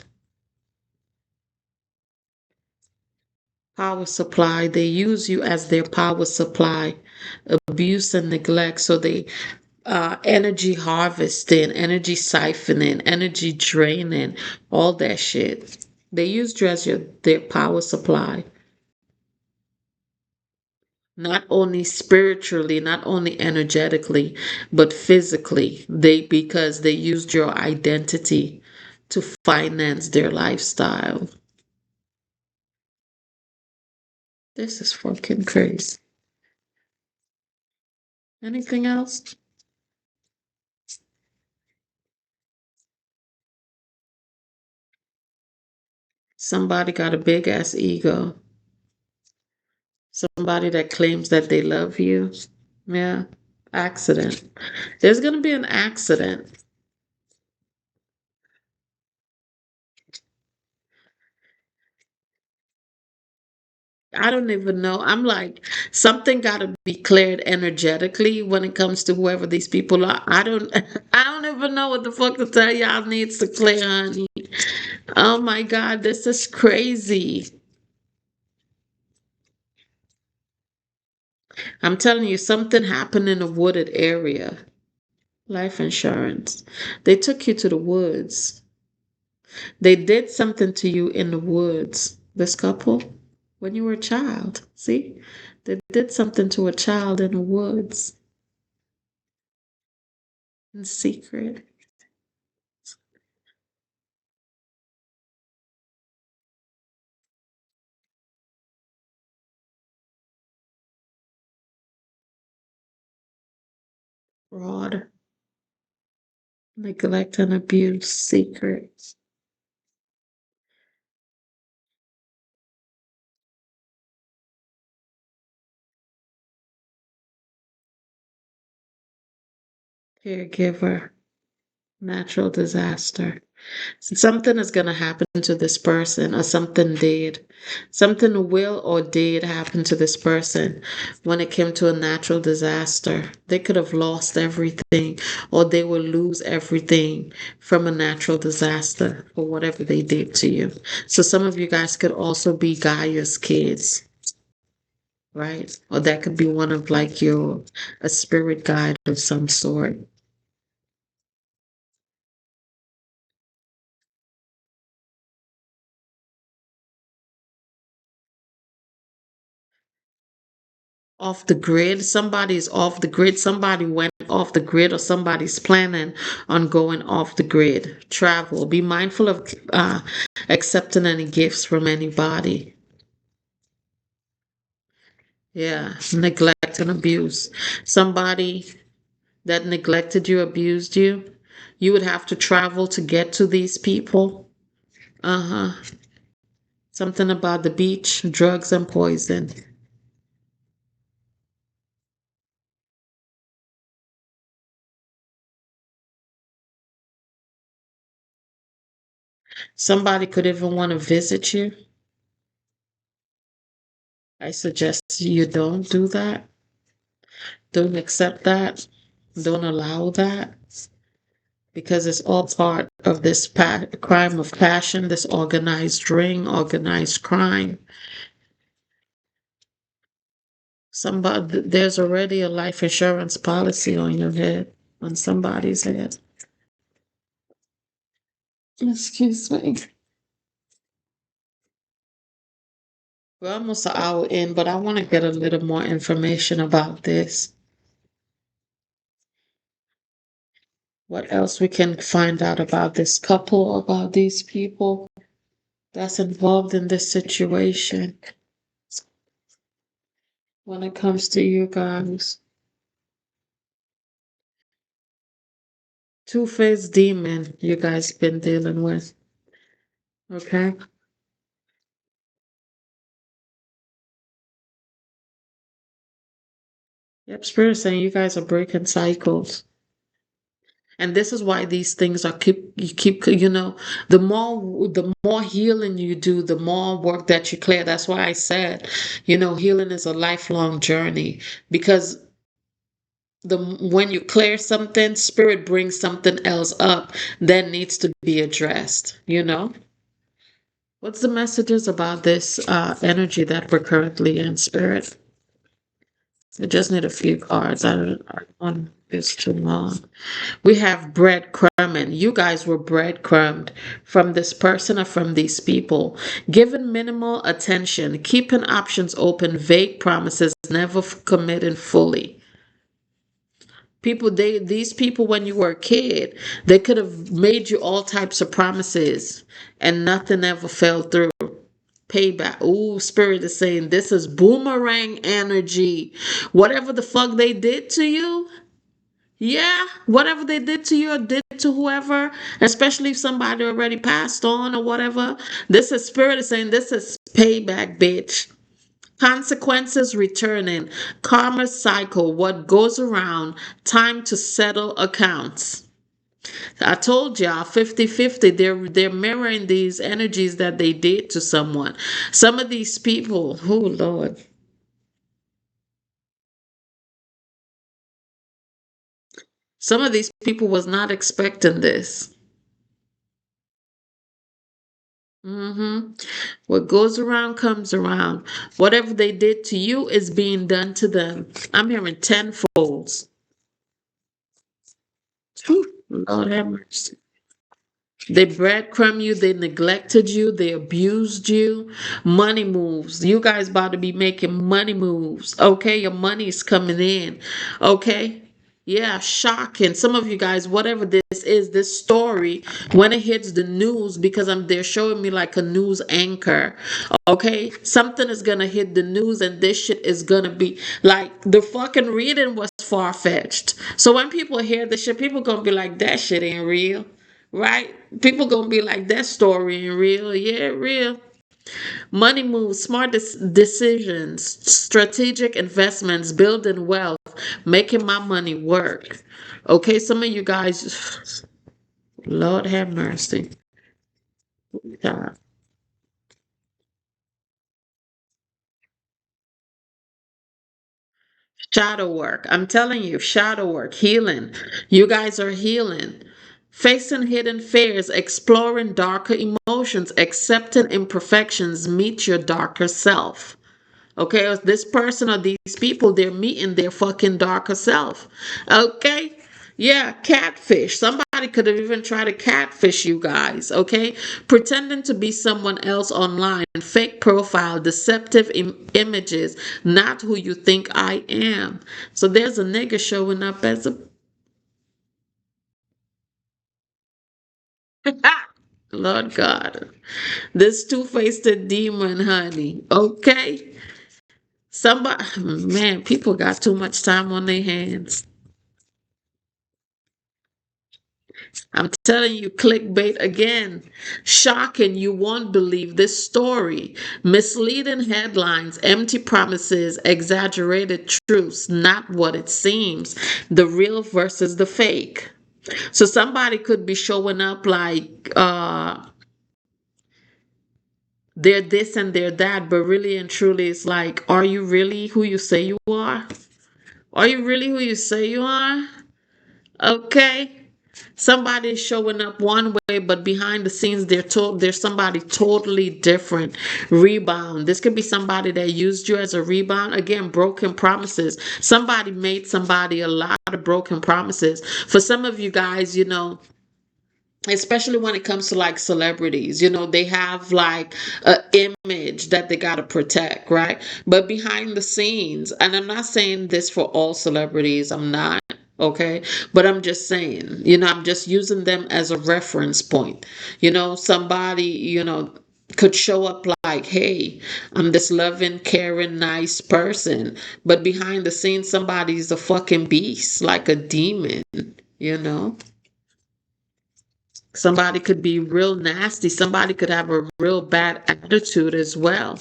A: Power supply. They use you as their power supply. Abuse and neglect. So they energy harvesting, energy siphoning, energy draining, all that shit. They used you as their power supply. Not only spiritually, not only energetically, but physically. Because they used your identity to finance their lifestyle. This is fucking crazy. Anything else? Somebody got a big ass ego. Somebody that claims that they love you. Yeah. Accident. There's going to be an accident. I don't even know. I'm like, something got to be cleared energetically when it comes to whoever these people are. I don't, I don't even know what the fuck to tell y'all needs to clear, honey. Oh my God, this is crazy. I'm telling you, something happened in a wooded area. Life insurance. They took you to the woods. They did something to you in the woods, this couple, when you were a child. See? They did something to a child in the woods in secret. Fraud, neglect, and abuse, secrets. Caregiver, natural disaster. Something is going to happen to this person, or something did. Something will or did happen to this person when it came to a natural disaster. They could have lost everything, or they will lose everything from a natural disaster or whatever they did to you. So some of you guys could also be Gaia's kids, right? Or that could be one of like your a spirit guide of some sort. Off the grid. Somebody's off the grid. Somebody went off the grid, or somebody's planning on going off the grid. Travel. Be mindful of accepting any gifts from anybody. Yeah, neglect and abuse. Somebody that neglected you, abused you. You would have to travel to get to these people. Uh huh. Something about the beach, drugs, and poison. Somebody could even want to visit you. I suggest you don't do that. Don't accept that. Don't allow that, because it's all part of this crime of passion, this organized ring, organized crime. There's already a life insurance policy on your head, on somebody's head. Excuse me. We're almost an hour in, but I want to get a little more information about this. What else we can find out about this couple, about these people that's involved in this situation when it comes to you guys. Two-faced demon you guys been dealing with. Okay? Yep, Spirit saying you guys are breaking cycles. And this is why these things are keep the more healing you do, the more work that you clear. That's why I said, healing is a lifelong journey, because the when you clear something, spirit brings something else up that needs to be addressed. What's the messages about this energy that we're currently in, spirit? I just need a few cards. I don't want this too long. We have breadcrumbing. You guys were breadcrumbed from this person or from these people. Given minimal attention, keeping options open, vague promises, never committing fully. These people, when you were a kid, they could have made you all types of promises and nothing ever fell through. Payback. Ooh, spirit is saying this is boomerang energy. Whatever the fuck they did to you, yeah, whatever they did to you or did to whoever, especially if somebody already passed on or whatever, this is spirit is saying this is payback, bitch. Consequences returning, karma cycle, what goes around, time to settle accounts. I told y'all 50-50. They're mirroring these energies that they did to someone. Some of these people, oh Lord. Some of these people was not expecting this. What goes around comes around. Whatever they did to you is being done to them. I'm hearing tenfolds. Whew, Lord have mercy. They breadcrumb you, they neglected you, they abused you. Money moves. You guys about to be making money moves. Okay, your money is coming in. Okay. Yeah, shocking. Some of you guys, whatever this is, this story, when it hits the news, because they're showing me like a news anchor. Okay, something is gonna hit the news, and this shit is gonna be like the fucking reading was far fetched. So when people hear this shit, people gonna be like, that shit ain't real. Right? People gonna be like, that story ain't real. Yeah, real. Money moves, smart decisions, strategic investments, building wealth, making my money work. Okay, some of you guys, Lord have mercy. God. Shadow work. I'm telling you, shadow work, healing. You guys are healing. Facing hidden fears, exploring darker emotions, accepting imperfections, meet your darker self. Okay, this person or these people, they're meeting their fucking darker self. Okay? Yeah, catfish. Somebody could have even tried to catfish you guys, okay? Pretending to be someone else online, fake profile, deceptive images, not who you think I am. So there's a nigga showing up as a. Lord God. This two-faced demon, honey. Okay? Somebody, man, people got too much time on their hands. I'm telling you, clickbait again. Shocking, you won't believe this story. Misleading headlines, empty promises, exaggerated truths, not what it seems. The real versus the fake. So somebody could be showing up like they're this and they're that, but really and truly it's like, are you really who you say you are? Are you really who you say you are? Okay. Somebody's showing up one way, but behind the scenes, there's somebody totally different. Rebound. This could be somebody that used you as a rebound. Again, broken promises. Somebody made somebody a lot of broken promises. For some of you guys, especially when it comes to like celebrities, they have like a image that they got to protect, right? But behind the scenes, and I'm not saying this for all celebrities, I'm not, okay, but I'm just saying, I'm just using them as a reference point. Somebody, could show up like, hey, I'm this loving, caring, nice person, but behind the scenes somebody's a fucking beast, like a demon. you know Somebody could be real nasty. Somebody could have a real bad attitude as well.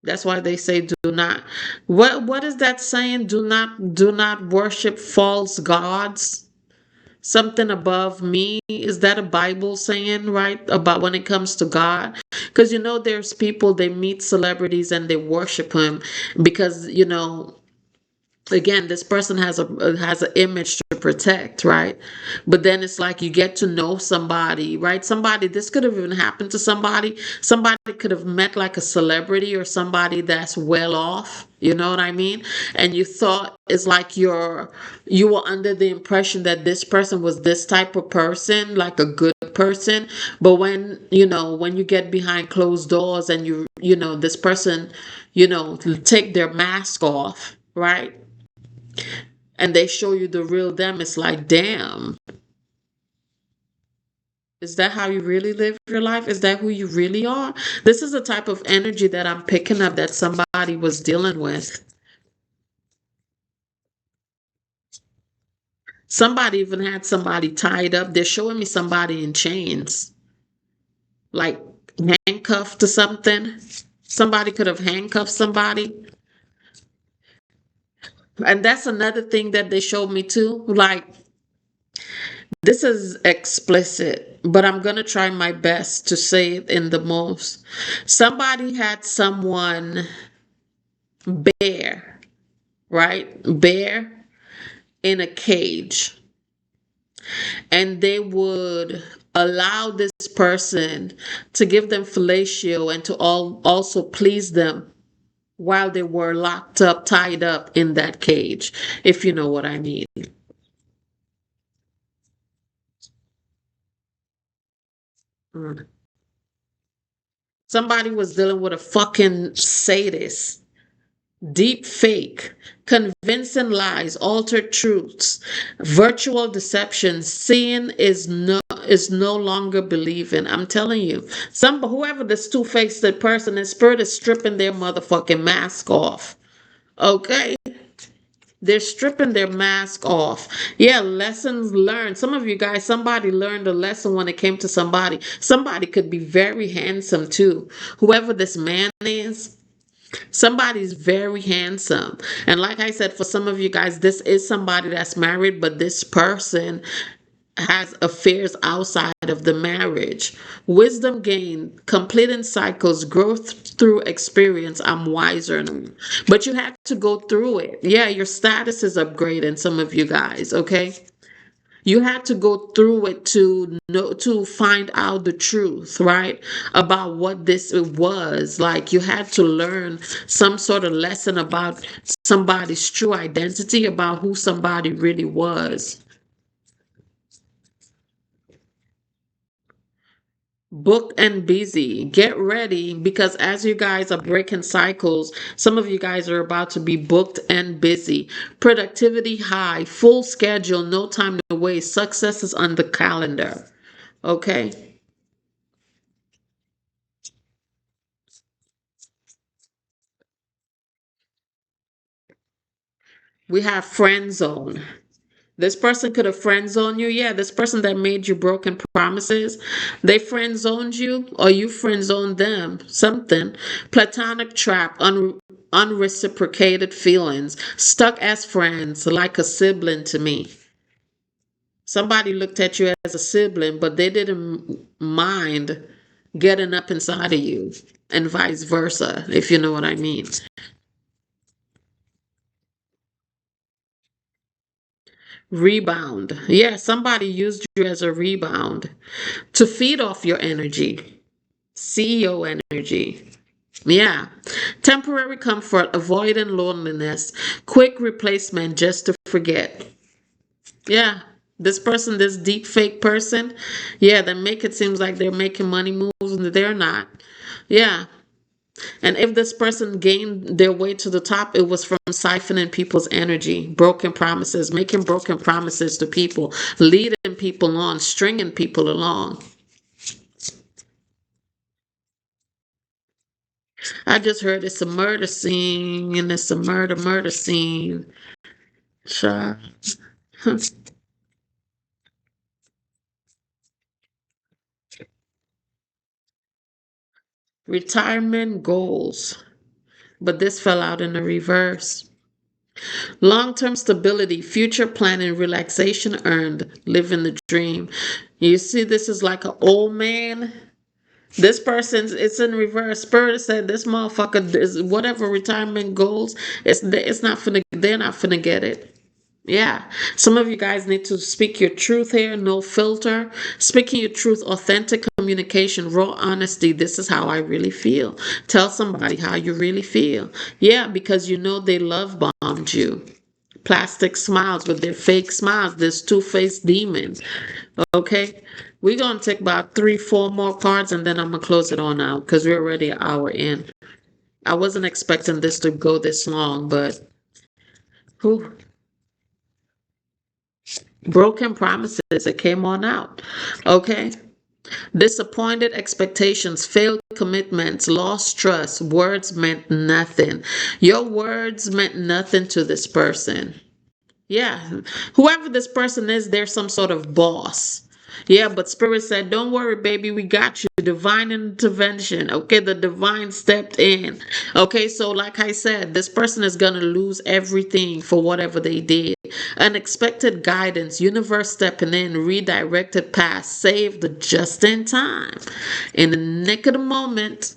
A: That's why they say do not. What is that saying? Do not worship false gods. Something above me. Is that a Bible saying, right? About when it comes to God? Because there's people, they meet celebrities and they worship him because again, this person has an image to protect, right? But then it's like you get to know somebody, right? Somebody, this could have even happened to somebody could have met like a celebrity or somebody that's well off, you know what I mean? And you thought it's like you were under the impression that this person was this type of person, like a good person. But when you get behind closed doors and this person, take their mask off, right? And they show you the real them, it's like, damn, is that how you really live your life? Is that who you really are? This is the type of energy that I'm picking up that somebody was dealing with. Somebody even had somebody tied up. They're showing me somebody in chains, like handcuffed to something. Somebody could have handcuffed somebody. And that's another thing that they showed me too. Like, this is explicit, but I'm going to try my best to say it in the most. Somebody had someone bear, right? Bear in a cage. And they would allow this person to give them fellatio and to also please them while they were locked up, tied up in that cage, if you know what I mean. Mm. Somebody was dealing with a fucking sadist. Deep fake, convincing lies, altered truths, virtual deception. Seeing is no longer believing. I'm telling you, whoever this two-faced person in spirit is stripping their motherfucking mask off. Okay, they're stripping their mask off. Yeah, lessons learned. Some of you guys, somebody learned a lesson when it came to somebody. Somebody could be very handsome too. Whoever this man is. Somebody's very handsome. And like I said, for some of you guys, this is somebody that's married, but this person has affairs outside of the marriage. Wisdom gained, completing cycles, growth through experience. I'm wiser now. But you had to go through it. Yeah, your status is upgrading, some of you guys, okay? You had to go through it to find out the truth, right? About what this was. Like, you had to learn some sort of lesson about somebody's true identity, about who somebody really was. Booked and busy. Get ready, because as you guys are breaking cycles, some of you guys are about to be booked and busy. Productivity high, full schedule, no time to waste. Success is on the calendar. Okay. We have friend zone. This person could have friend zoned you. Yeah, this person that made you broken promises, they friend zoned you or you friend zoned them. Something. Platonic trap, unreciprocated feelings, stuck as friends, like a sibling to me. Somebody looked at you as a sibling, but they didn't mind getting up inside of you, and vice versa, if you know what I mean. Rebound. Yeah, somebody used you as a rebound to feed off your energy. CEO energy. Yeah. Temporary comfort, avoiding loneliness, quick replacement just to forget. Yeah. This person, this deep fake person, yeah, they make it seems like they're making money moves and they're not. Yeah. And if this person gained their way to the top, it was from siphoning people's energy, broken promises, making broken promises to people, leading people on, stringing people along. I just heard it's a murder scene, and it's a murder scene. Child. Retirement goals. but this fell out in the reverse. Long-term stability, future planning, relaxation earned, living the dream. You see, this is like an old man. This person's, it's in reverse. Spirit said this motherfucker is whatever retirement goals. It's not finna. They're not finna get it. Yeah. Some of you guys need to speak your truth here, no filter. Speaking your truth, authentic communication, raw honesty. This is how I really feel. Tell somebody how you really feel. Yeah, because you know they love bombed you. Plastic smiles, but they're fake smiles. There's two-faced demons. Okay? We're going to take about 3, 4 more cards and then I'm going to close it on out because we're already an hour in. I wasn't expecting this to go this long, but whew. Broken promises, it came on out. Okay? Disappointed expectations, failed commitments, lost trust. Words meant nothing. Your words meant nothing to this person. Yeah. Whoever this person is, they're some sort of boss. Yeah, but Spirit said, don't worry, baby, we got you. Divine intervention. Okay, the divine stepped in. Okay, so like I said, this person is going to lose everything for whatever they did. Unexpected guidance, universe stepping in, redirected path, saved just in time. In the nick of the moment.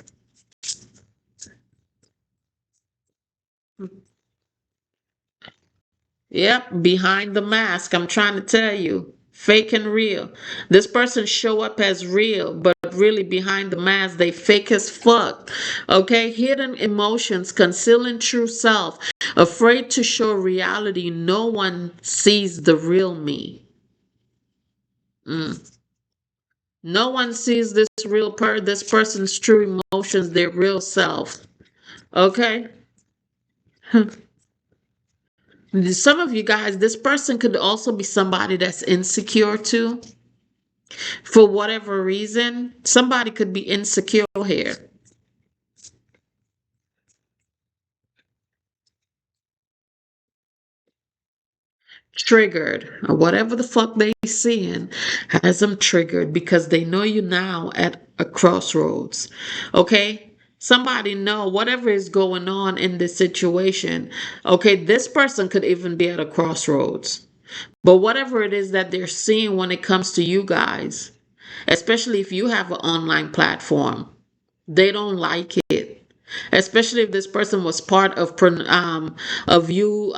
A: Yep, behind the mask. I'm trying to tell you, fake and real. This person show up as real, but really behind the mask, they fake as fuck. Okay, hidden emotions, concealing true self, afraid to show reality. No one sees the real me. Mm. No one sees this person's true emotions, their real self. Okay. Some of you guys, this person could also be somebody that's insecure too. For whatever reason, somebody could be insecure here. Triggered. Whatever the fuck they seeing has them triggered because they know you now at a crossroads. Okay? Somebody know whatever is going on in this situation. Okay, this person could even be at a crossroads. But whatever it is that they're seeing when it comes to you guys, especially if you have an online platform, they don't like it. Especially if this person was part of you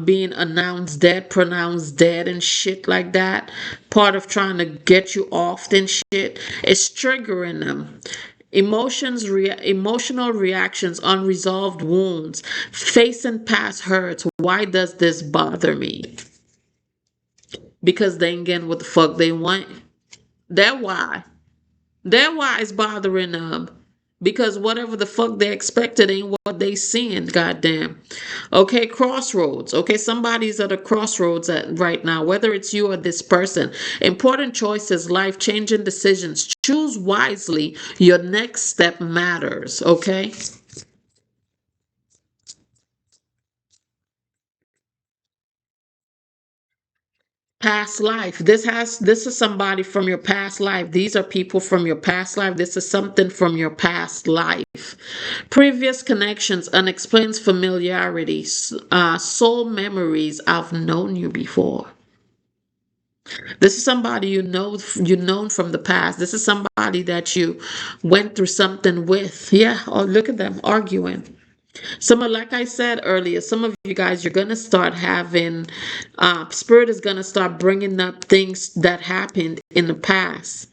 A: being announced dead, pronounced dead and shit like that. Part of trying to get you off and shit. It's triggering them. Emotional reactions, unresolved wounds, facing past hurts. Why does this bother me? Because they ain't getting what the fuck they want. That why. That why it's bothering them. Because whatever the fuck they expected ain't what they seeing, goddamn. Okay, crossroads. Okay, somebody's at a crossroads right now, whether it's you or this person. Important choices, life-changing decisions. Choose wisely. Your next step matters, okay? Past life. This is somebody from your past life. These are people from your past life. This is something from your past life. Previous connections, unexplained familiarity, soul memories. I've known you before. This is somebody you known from the past. This is somebody that you went through something with. Yeah, oh, look at them arguing. Like I said earlier, some of you guys, you're going to start having, Spirit is going to start bringing up things that happened in the past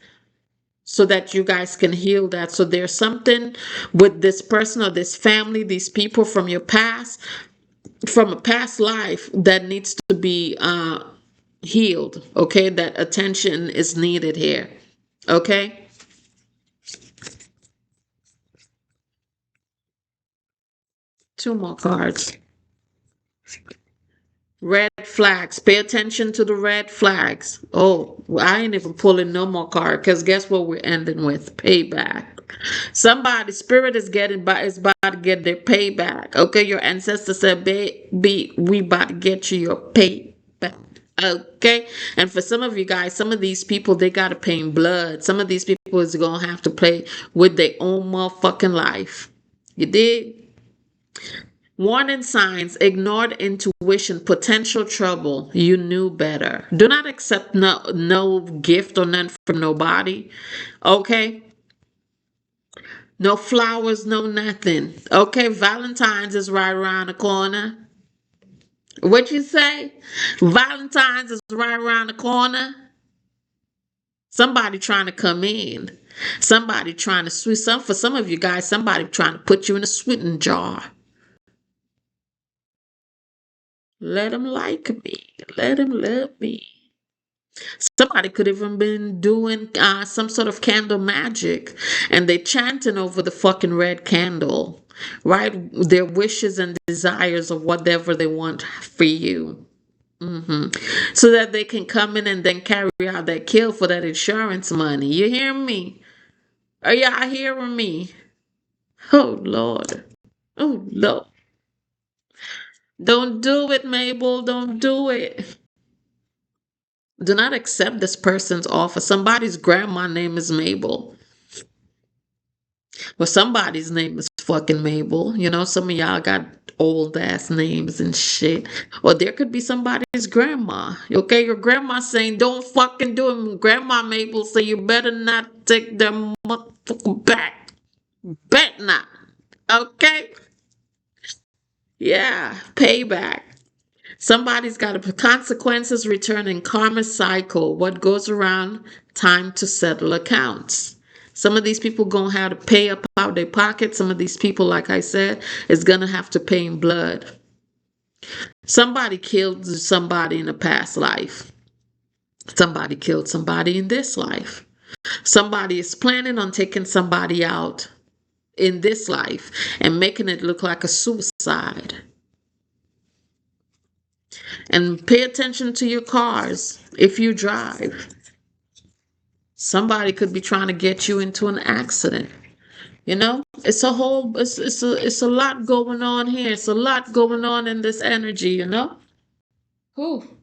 A: so that you guys can heal that. So there's something with this person or this family, these people from your past, from a past life that needs to be healed. Okay. That attention is needed here. Okay. 2 more cards. Red flags. Pay attention to the red flags. Oh, I ain't even pulling no more card because guess what we're ending with? Payback. Somebody, spirit is about to get their payback. Okay, your ancestors said, "Baby, we about to get you your payback." Okay, and for some of you guys, some of these people they gotta pay in blood. Some of these people is gonna have to play with their own motherfucking life. You did. Warning signs, ignored intuition, potential trouble. You knew better. Do not accept no gift or none from nobody. Okay? No flowers, no nothing. Okay, Valentine's is right around the corner. What you say? Valentine's is right around the corner. Somebody trying to come in. Somebody trying to sweet some for some of you guys, somebody trying to put you in a sweetening jar. Let them like me. Let them love me. Somebody could even been doing some sort of candle magic and they chanting over the fucking red candle, right? Their wishes and desires of whatever they want for you. So that they can come in and then carry out that kill for that insurance money. You hear me? Are y'all hearing me? Oh, Lord. Oh, Lord. Don't do it, Mabel. Don't do it. Do not accept this person's offer. Somebody's grandma name is Mabel. Well, somebody's name is fucking Mabel. You know, some of y'all got old ass names and shit. Or there could be somebody's grandma. Okay, your grandma saying, don't fucking do it. Grandma Mabel say, you better not take them motherfucker back. Bet not. Okay? Yeah, payback. Somebody's got a consequences return in karma cycle. What goes around, time to settle accounts. Some of these people gonna have to pay up out their pocket. Some of these people, like I said, is gonna have to pay in blood. Somebody killed somebody in a past life. Somebody killed somebody in this life. Somebody is planning on taking somebody out in this life and making it look like a suicide. And pay attention to your cars if you drive. Somebody could be trying to get you into an accident. You know, it's a lot going on here. It's a lot going on in this energy, you know? Whew.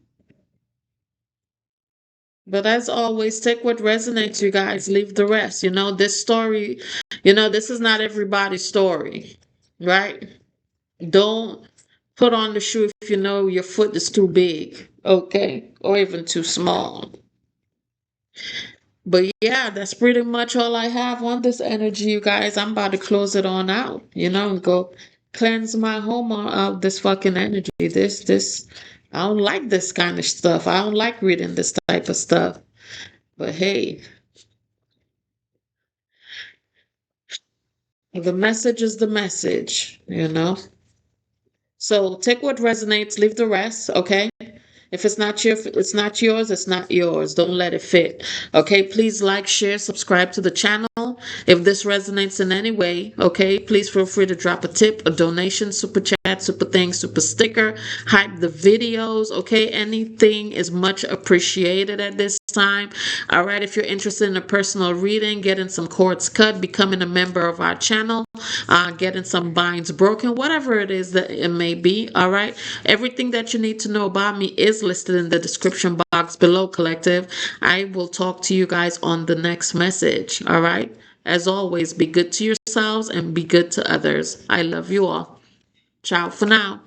A: But as always, take what resonates, you guys, leave the rest. You know, this story, this is not everybody's story, right? Don't put on the shoe if you know your foot is too big, okay? Or even too small. But yeah, that's pretty much all I have on this energy, you guys. I'm about to close it on out, and go cleanse my home out this fucking energy. I don't like this kind of stuff. I don't like reading this type of stuff. But hey, the message is the message. So take what resonates, leave the rest, okay? If it's not yours, it's not yours. Don't let it fit. Okay, please like, share, subscribe to the channel. If this resonates in any way, okay, please feel free to drop a tip, a donation, super chat, super thing, super sticker, hype the videos, okay? Anything is much appreciated at this time. All right, if you're interested in a personal reading, getting some cords cut, becoming a member of our channel, getting some binds broken, whatever it is that it may be. All right, everything that you need to know about me is listed in the description box below, collective. I will talk to you guys on the next message. All right, as always, be good to yourselves and be good to others. I love you all. Ciao for now.